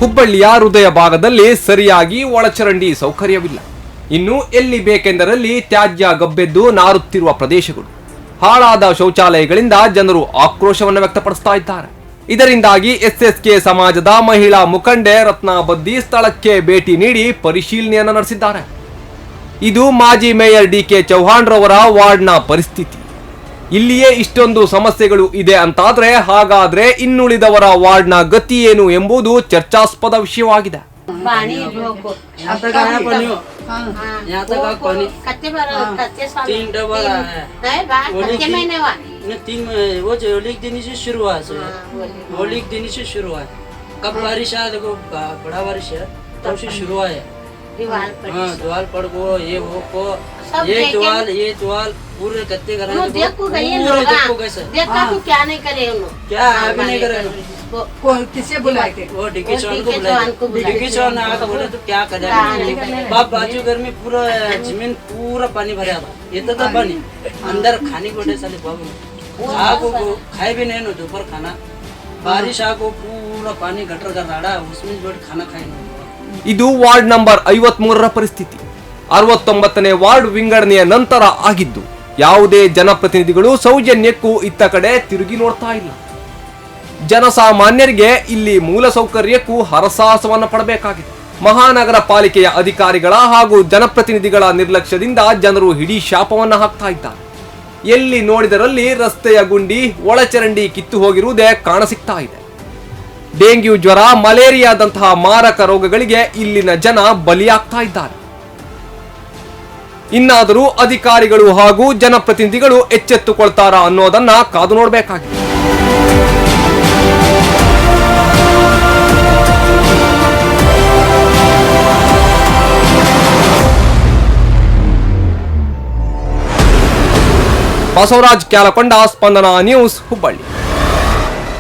ಹುಬ್ಬಳ್ಳಿಯ ಹೃದಯ ಭಾಗದಲ್ಲಿ ಸರಿಯಾಗಿ ಒಳಚರಂಡಿ ಸೌಕರ್ಯವಿಲ್ಲ. ಇನ್ನು ಎಲ್ಲಿ ಬೇಕೆಂದರಲ್ಲಿ ತ್ಯಾಜ್ಯ ಗಬ್ಬೆದ್ದು ನಾರುತ್ತಿರುವ ಪ್ರದೇಶಗಳು, ಹಾಳಾದ ಶೌಚಾಲಯಗಳಿಂದ ಜನರು ಆಕ್ರೋಶವನ್ನು ವ್ಯಕ್ತಪಡಿಸ್ತಾ ಇದ್ದಾರೆ. ಇದರಿಂದಾಗಿ ಎಸ್ಎಸ್ಕೆ ಸಮಾಜದ ಮಹಿಳಾ ಮುಖಂಡೆ ರತ್ನ ಬದ್ದಿ ಸ್ಥಳಕ್ಕೆ ಭೇಟಿ ನೀಡಿ ಪರಿಶೀಲನೆಯನ್ನು ನಡೆಸಿದ್ದಾರೆ. ಇದು ಮಾಜಿ ಮೇಯರ್ ಡಿಕೆ ಚೌಹಾಣ್ ರವರ ವಾರ್ಡ್ನ ಪರಿಸ್ಥಿತಿ. ಇಲ್ಲಿಯೇ ಇಷ್ಟೊಂದು ಸಮಸ್ಯೆಗಳು ಇದೆ ಅಂತಾದ್ರೆ ಹಾಗಾದ್ರೆ ಇನ್ನುಳಿದವರ ವಾರ್ಡ್ನ ಗತಿ ಏನು ಎಂಬುದು ಚರ್ಚಾಸ್ಪದ ವಿಷಯವಾಗಿದೆ. द्वाल पड़ गो ये वो को ये द्वाल पूरे कत्ते करा देखो कैसे देखा तो क्या नहीं करे उन्होंने क्या अभी नहीं करे को किसे बुलाए थे वो डिकी चौहान को बुलाए डिकी चौहान आके बोले तो क्या करे बाप बाजू घर में पूरा जमीन पूरा पानी भरा था ये तो पानी अंदर खाने को साले बाबू आगो खाए भी नहीं नो दोपहर खाना बारिश आगो पूरा पानी गटर कर रहा उसमें बैठ खाना खाए ಇದು ವಾರ್ಡ್ ನಂಬರ್ 53ರ ಪರಿಸ್ಥಿತಿ. 69ನೇ ವಾರ್ಡ್ ವಿಂಗಡಣೆಯ ನಂತರ ಆಗಿದ್ದು ಯಾವುದೇ ಜನಪ್ರತಿನಿಧಿಗಳು ಸೌಜನ್ಯಕ್ಕೂ ಇತ್ತ ಕಡೆ ತಿರುಗಿ ನೋಡ್ತಾ ಇಲ್ಲ. ಜನಸಾಮಾನ್ಯರಿಗೆ ಇಲ್ಲಿ ಮೂಲಸೌಕರ್ಯಕ್ಕೂ ಹರಸಾಹಸವನ್ನು ಪಡಬೇಕಾಗಿದೆ. ಮಹಾನಗರ ಪಾಲಿಕೆಯ ಅಧಿಕಾರಿಗಳ ಹಾಗೂ ಜನಪ್ರತಿನಿಧಿಗಳ ನಿರ್ಲಕ್ಷ್ಯದಿಂದ ಜನರು ಹಿಡಿ ಶಾಪವನ್ನು ಹಾಕ್ತಾ ಇದ್ದಾರೆ. ಎಲ್ಲಿ ನೋಡಿದರಲ್ಲಿ ರಸ್ತೆಯ ಗುಂಡಿ, ಒಳಚರಂಡಿ ಕಿತ್ತು ಹೋಗಿರುವುದೇ ಕಾಣಸಿಗ್ತಾ ಇದೆ. ಡೆಂಗ್ಯೂ ಜ್ವರ, ಮಲೇರಿಯಾದಂತಹ ಮಾರಕ ರೋಗಗಳಿಗೆ ಇಲ್ಲಿನ ಜನ ಬಲಿಯಾಗ್ತಾ ಇದ್ದಾರೆ. ಇನ್ನಾದರೂ ಅಧಿಕಾರಿಗಳು ಹಾಗೂ ಜನಪ್ರತಿನಿಧಿಗಳು ಎಚ್ಚೆತ್ತುಕೊಳ್ತಾರಾ ಅನ್ನೋದನ್ನ ಕಾದು ನೋಡಬೇಕಾಗಿದೆ. ಬಸವರಾಜ್ ಕ್ಯಾಲಕೊಂಡ, ಸ್ಪಂದನ ನ್ಯೂಸ್, ಹುಬ್ಬಳ್ಳಿ.